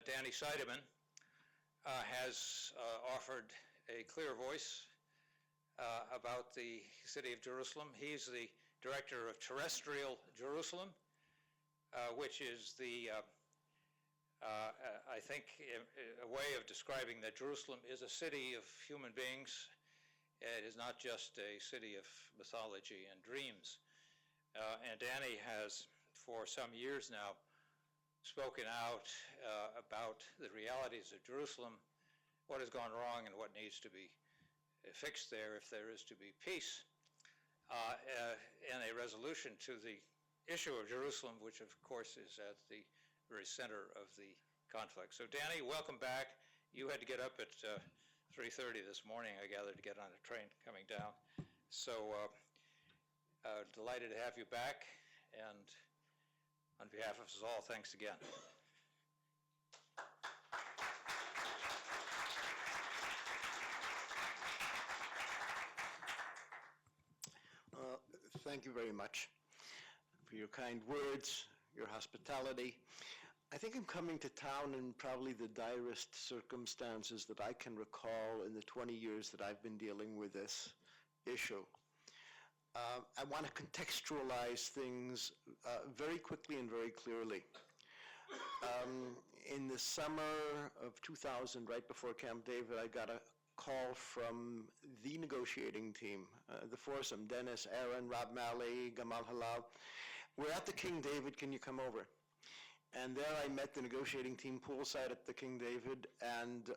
Danny Seidemann has offered a clear voice about the city of Jerusalem. He's the director of Terrestrial Jerusalem, which is the, I think, a way of describing that Jerusalem is a city of human beings. It is not just a city of mythology and dreams. And Danny has, for some years now, spoken out about the realities of Jerusalem, what has gone wrong and what needs to be fixed there if there is to be peace, and a resolution to the issue of Jerusalem, which of course is at the very center of the conflict. So Danny, welcome back. You had to get up at 3:30 this morning, I gather, to get on a train coming down. So delighted to have you back, and on behalf of us all, thanks again. Thank you very much for your kind words, your hospitality. I think I'm coming to town in probably the direst circumstances that I can recall in the 20 years that I've been dealing with this issue. I want to contextualize things very quickly and very clearly. In the summer of 2000, right before Camp David, I got a call from the negotiating team, the foursome, Dennis, Aaron, Rob Malley, Gamal Halal. We're at the King David, can you come over? And there I met the negotiating team poolside at the King David and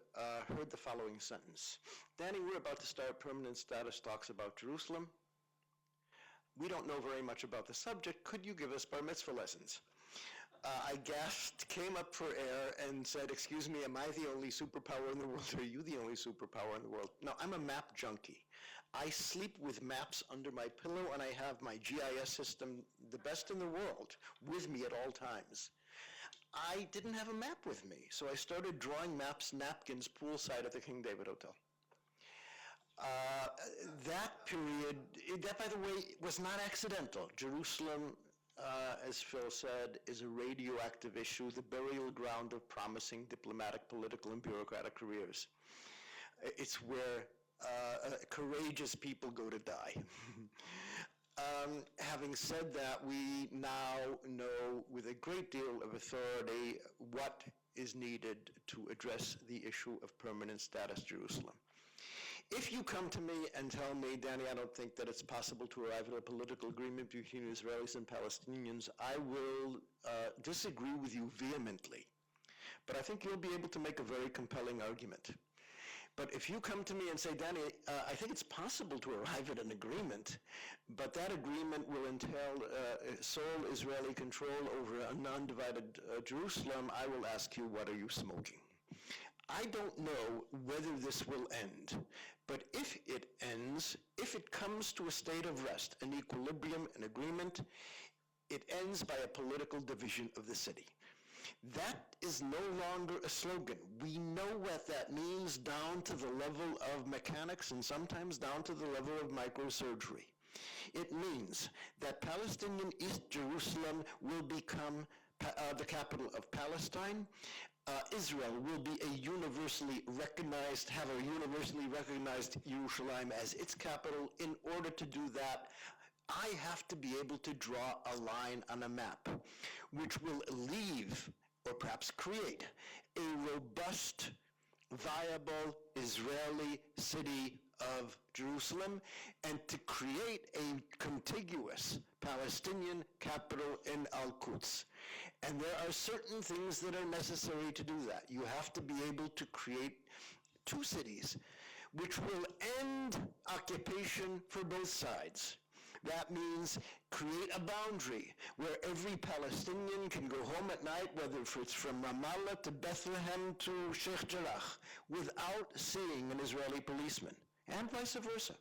heard the following sentence. Danny, we're about to start permanent status talks about Jerusalem. We don't know very much about the subject. Could you give us bar mitzvah lessons? I gasped, came up for air, and said, excuse me, am I the only superpower in the world, or are you the only superpower in the world? No, I'm a map junkie. I sleep with maps under my pillow, and I have my GIS system, the best in the world, with me at all times. I didn't have a map with me, so I started drawing maps, napkins, poolside at the King David Hotel. That period, that, by the way, was not accidental. Jerusalem, as Phil said, is a radioactive issue, the burial ground of promising diplomatic, political, and bureaucratic careers. It's where courageous people go to die. Having said that, we now know with a great deal of authority what is needed to address the issue of permanent status Jerusalem. If you come to me and tell me, Danny, I don't think that it's possible to arrive at a political agreement between Israelis and Palestinians, I will disagree with you vehemently. But I think you'll be able to make a very compelling argument. But if you come to me and say, Danny, I think it's possible to arrive at an agreement, but that agreement will entail sole Israeli control over a non-divided Jerusalem, I will ask you, what are you smoking? I don't know whether this will end, but if it ends, if it comes to a state of rest, an equilibrium, an agreement, it ends by a political division of the city. That is no longer a slogan. We know what that means down to the level of mechanics and sometimes down to the level of microsurgery. It means that Palestinian East Jerusalem will become the capital of Palestine. Israel will be a universally recognized, have a universally recognized Jerusalem as its capital. In order to do that, I have to be able to draw a line on a map, which will leave, or perhaps create, a robust, viable Israeli city of Jerusalem, and to create a contiguous Palestinian capital in Al-Quds. And there are certain things that are necessary to do that. You have to be able to create two cities, which will end occupation for both sides. That means create a boundary where every Palestinian can go home at night, whether it's from Ramallah to Bethlehem to Sheikh Jarrah, without seeing an Israeli policeman, and vice versa.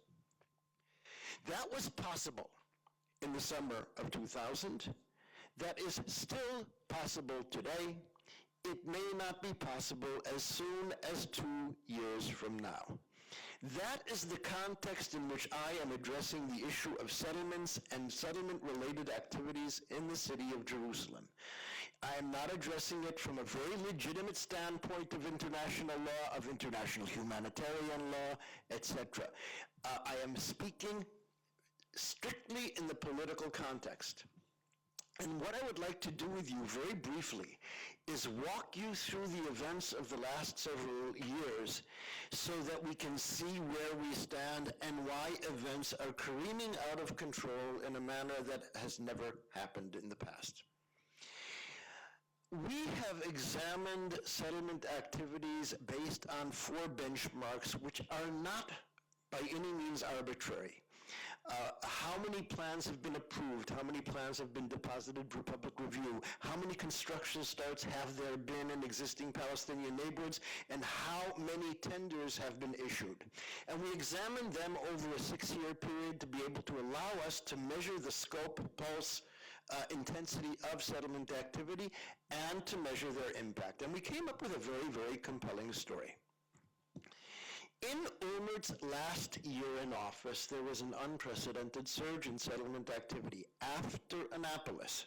That was possible in the summer of 2000. That is still possible today. It may not be possible as soon as 2 years from now. That is the context in which I am addressing the issue of settlements and settlement-related activities in the city of Jerusalem. I am not addressing it from a very legitimate standpoint of international law, of international humanitarian law, etc. I am speaking strictly in the political context. And what I would like to do with you very briefly is walk you through the events of the last several years so that we can see where we stand and why events are careening out of control in a manner that has never happened in the past. We have examined settlement activities based on 4 benchmarks which are not by any means arbitrary. How many plans have been approved? How many plans have been deposited for public review? How many construction starts have there been in existing Palestinian neighborhoods? And how many tenders have been issued? And we examined them over a 6-year period to be able to allow us to measure the scope, pulse, intensity of settlement activity and to measure their impact. And we came up with a very, very compelling story. In Olmert's last year in office, there was an unprecedented surge in settlement activity after Annapolis.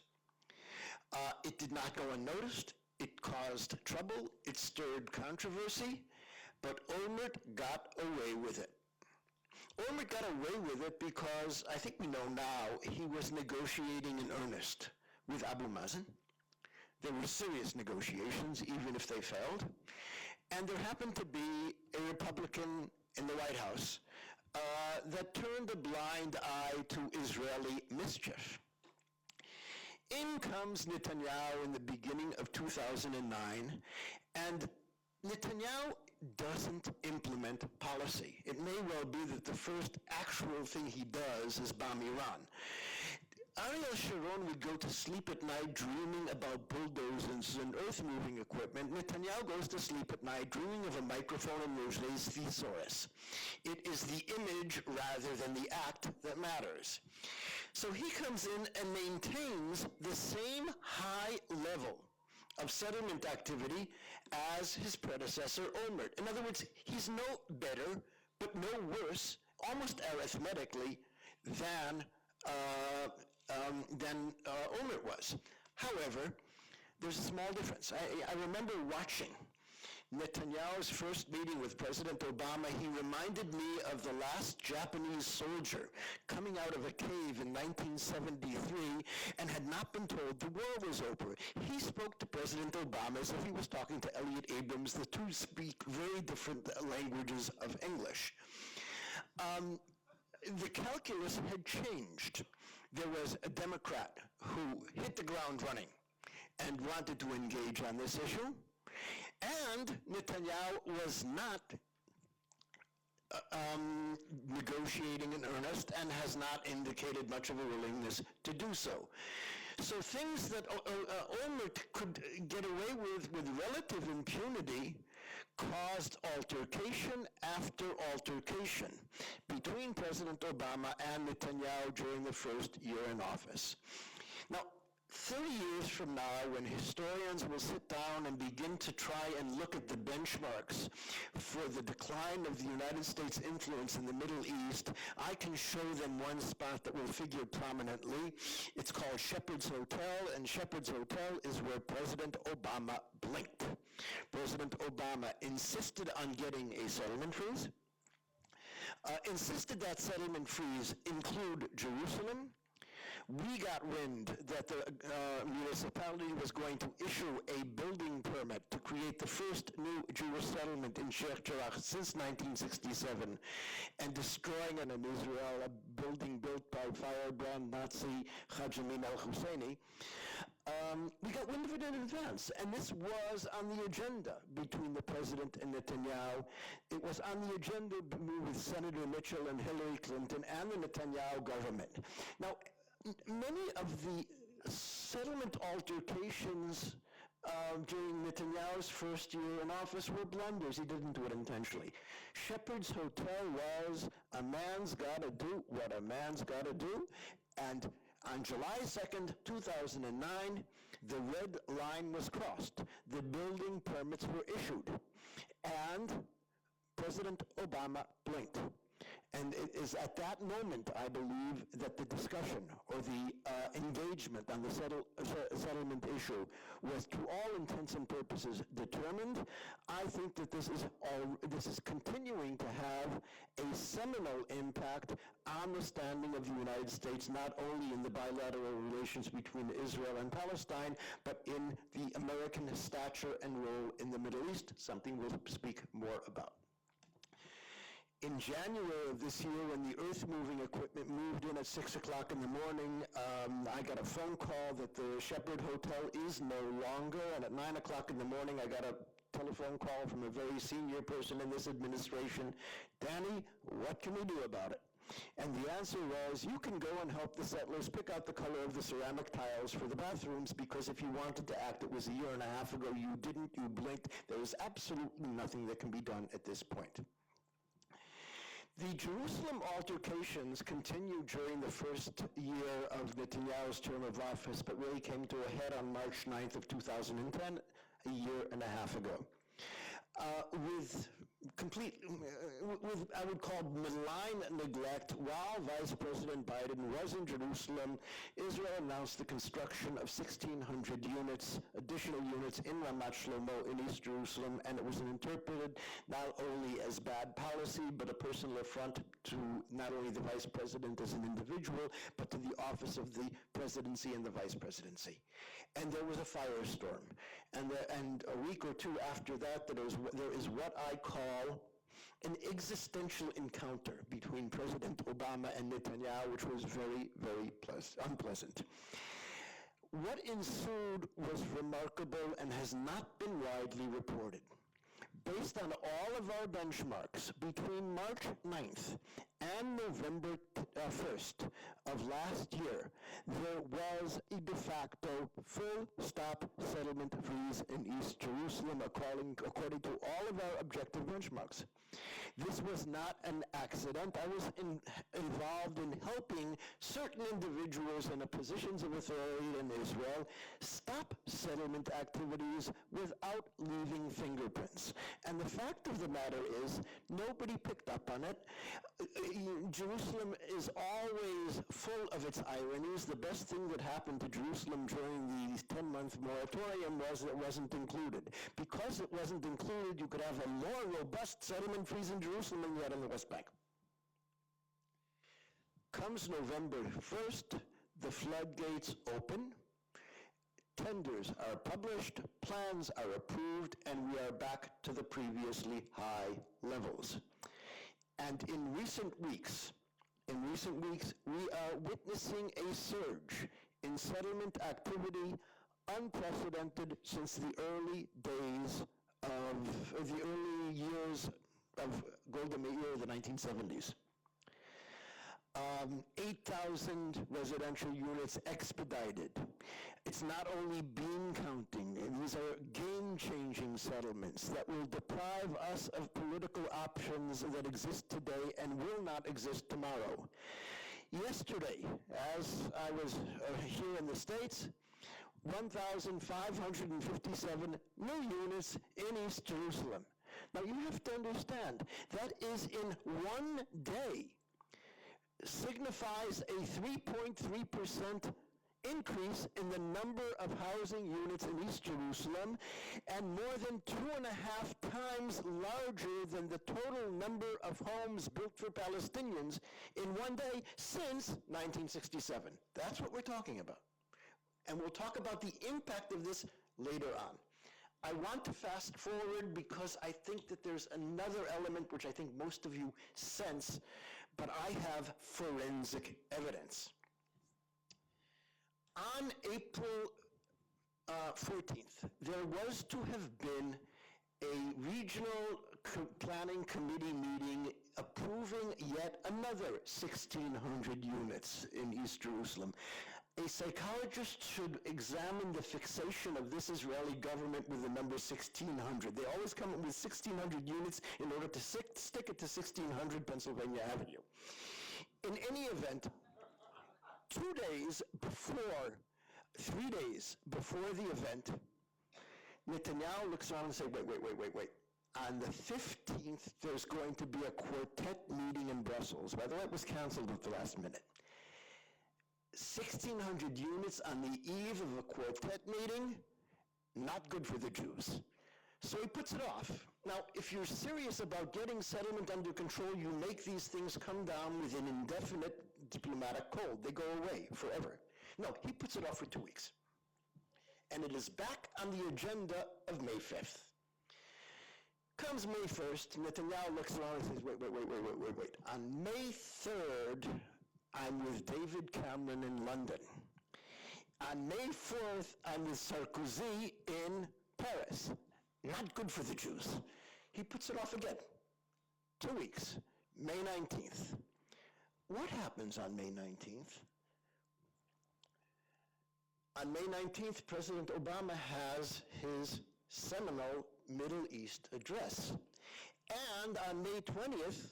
It did not go unnoticed. It caused trouble. It stirred controversy. But Olmert got away with it. Olmert got away with it because, I think we know now, he was negotiating in earnest with Abu Mazen. There were serious negotiations, even if they failed. And there happened to be a Republican in the White House that turned a blind eye to Israeli mischief. In comes Netanyahu in the beginning of 2009, and Netanyahu doesn't implement policy. It may well be that the first actual thing he does is bomb Iran. Ariel Sharon would go to sleep at night dreaming about bulldozers and earth-moving equipment. Netanyahu goes to sleep at night dreaming of a microphone and Roger's thesaurus. It is the image rather than the act that matters. So he comes in and maintains the same high level of settlement activity as his predecessor Olmert. In other words, he's no better, but no worse, almost arithmetically, than Olmert was. However, there's a small difference. I remember watching Netanyahu's first meeting with President Obama. He reminded me of the last Japanese soldier coming out of a cave in 1973 and had not been told the war was over. He spoke to President Obama as if he was talking to Elliot Abrams. The two speak very different languages of English. The calculus had changed. There was a Democrat who hit the ground running and wanted to engage on this issue, and Netanyahu was not negotiating in earnest and has not indicated much of a willingness to do so. So things that Olmert could get away with relative impunity caused altercation after altercation between President Obama and Netanyahu during the first year in office. Now, 30 years from now, when historians will sit down and begin to try and look at the benchmarks for the decline of the United States influence in the Middle East, I can show them one spot that will figure prominently. It's called Shepherd's Hotel, and Shepherd's Hotel is where President Obama blinked. President Obama insisted on getting a settlement freeze, insisted that settlement freeze include Jerusalem. We got wind that the municipality was going to issue a building permit to create the first new Jewish settlement in Sheikh Jarrah since 1967, and destroying it in Israel, a building built by firebrand Nazi Haj Amin al-Husseini. We got wind of it in advance, and this was on the agenda between the president and Netanyahu. It was on the agenda with Senator Mitchell and Hillary Clinton and the Netanyahu government. Now, many of the settlement altercations during Netanyahu's first year in office were blunders. He didn't do it intentionally. Shepherd's Hotel was a man's got to do what a man's got to do, and on July 2nd, 2009, the red line was crossed. The building permits were issued, and President Obama blinked. And it is at that moment, I believe, that the discussion or the engagement on the settlement issue was, to all intents and purposes, determined. I think that this is continuing to have a seminal impact on the standing of the United States, not only in the bilateral relations between Israel and Palestine, but in the American stature and role in the Middle East, something we'll speak more about. In January of this year, when the earth-moving equipment moved in at 6 o'clock in the morning, I got a phone call that the Shepherd Hotel is no longer, and at 9 o'clock in the morning, I got a telephone call from a very senior person in this administration. Danny, what can we do about it? And the answer was, you can go and help the settlers pick out the color of the ceramic tiles for the bathrooms, because if you wanted to act, it was a year and a half ago, you didn't, you blinked. There was absolutely nothing that can be done at this point. The Jerusalem altercations continued during the first year of Netanyahu's term of office, but really came to a head on March 9th of 2010, a year and a half ago. With I would call malign neglect, while Vice President Biden was in Jerusalem, Israel announced the construction of 1,600 additional units in Ramat Shlomo in East Jerusalem, and it was interpreted not only as bad policy, but a personal affront to not only the Vice President as an individual, but to the office of the presidency and the Vice Presidency. And there was a firestorm. And a week or two after that, there is what I call an existential encounter between President Obama and Netanyahu, which was very, very unpleasant. What ensued was remarkable and has not been widely reported. Based on all of our benchmarks, between March 9th and November 1st of last year, there was a de facto full-stop settlement freeze in East Jerusalem, according to all of our objective benchmarks. This was not an accident. I was involved in helping certain individuals in positions of authority in Israel stop settlement activities without leaving fingerprints. And the fact of the matter is, nobody picked up on it. Jerusalem is always full of its ironies. The best thing that happened to Jerusalem during the 10-month moratorium was that it wasn't included. Because it wasn't included, you could have a more robust settlement freeze in Jerusalem than you had in the West Bank. Comes November 1st, the floodgates open. Tenders are published, plans are approved, and we are back to the previously high levels. And in recent weeks, we are witnessing a surge in settlement activity unprecedented since the early days of the early years of Golda Meir, the 1970s. 8,000 residential units expedited. It's not only bean counting. These are game-changing settlements that will deprive us of political options that exist today and will not exist tomorrow. Yesterday, as I was here in the States, 1,557 new units in East Jerusalem. Now you have to understand, that is in one day, signifies a 3.3% increase in the number of housing units in East Jerusalem, and more than 2.5 times larger than the total number of homes built for Palestinians in one day since 1967. That's what we're talking about. And we'll talk about the impact of this later on. I want to fast forward because I think that there's another element which I think most of you sense, but I have forensic evidence. On April 14th, there was to have been a regional planning committee meeting approving yet another 1,600 units in East Jerusalem. A psychologist should examine the fixation of this Israeli government with the number 1,600. They always come up with 1,600 units in order to stick it to 1,600 Pennsylvania Avenue. In any event, 3 days before the event, Netanyahu looks around and says, wait. On the 15th, there's going to be a quartet meeting in Brussels. By the way, it was canceled at the last minute. 1,600 units on the eve of a quartet meeting, not good for the Jews. So he puts it off. Now, if you're serious about getting settlement under control, you make these things come down with an indefinite diplomatic hold. They go away forever. No, he puts it off for 2 weeks. And it is back on the agenda of May 5th. Comes May 1st, Netanyahu looks around and says, wait. On May 3rd, I'm with David Cameron in London. On May 4th, I'm with Sarkozy in Paris. Not good for the Jews. He puts it off again. 2 weeks, May 19th. What happens on May 19th? On May 19th, President Obama has his seminal Middle East address. And on May 20th,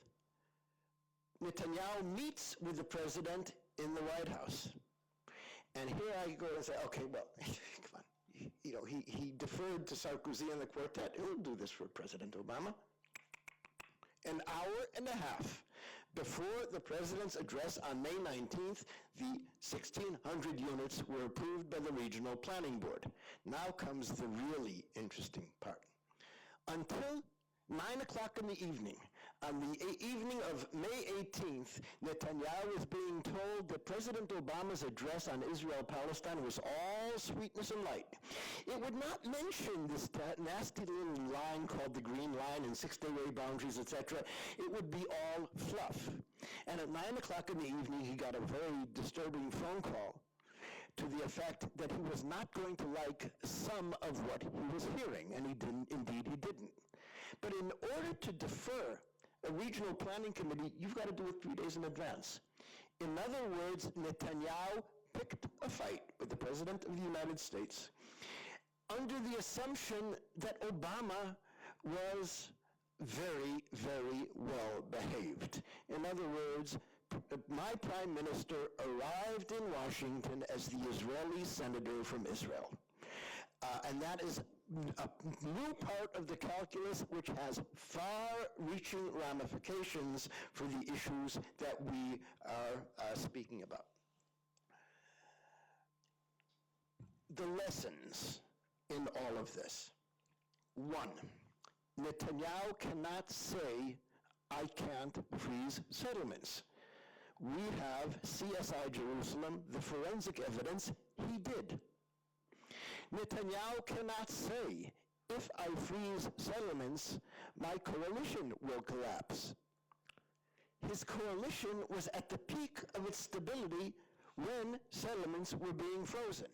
Netanyahu meets with the president in the White House. And here I go and say, okay, well, come on. You know, he deferred to Sarkozy and the quartet. He'll do this for President Obama. An hour and a half before the president's address on May 19th, the 1,600 units were approved by the Regional Planning Board. Now comes the really interesting part. Until 9 o'clock in the evening, on the evening of May 18th, Netanyahu is being told that President Obama's address on Israel-Palestine was all sweetness and light. It would not mention this nasty little line called the Green Line and six-day boundaries, etc. It would be all fluff. And at 9 o'clock in the evening, he got a very disturbing phone call to the effect that he was not going to like some of what he was hearing, and he didn't. But in order to defer a regional planning committee, you've got to do it 3 days in advance. In other words, Netanyahu picked a fight with the President of the United States under the assumption that Obama was very, very well behaved. In other words, my prime minister arrived in Washington as the Israeli senator from Israel. And that is a new part of the calculus which has far-reaching ramifications for the issues that we are speaking about. The lessons in all of this. 1, Netanyahu cannot say, I can't freeze settlements. We have CSI Jerusalem, the forensic evidence, he did. Netanyahu cannot say, if I freeze settlements, my coalition will collapse. His coalition was at the peak of its stability when settlements were being frozen.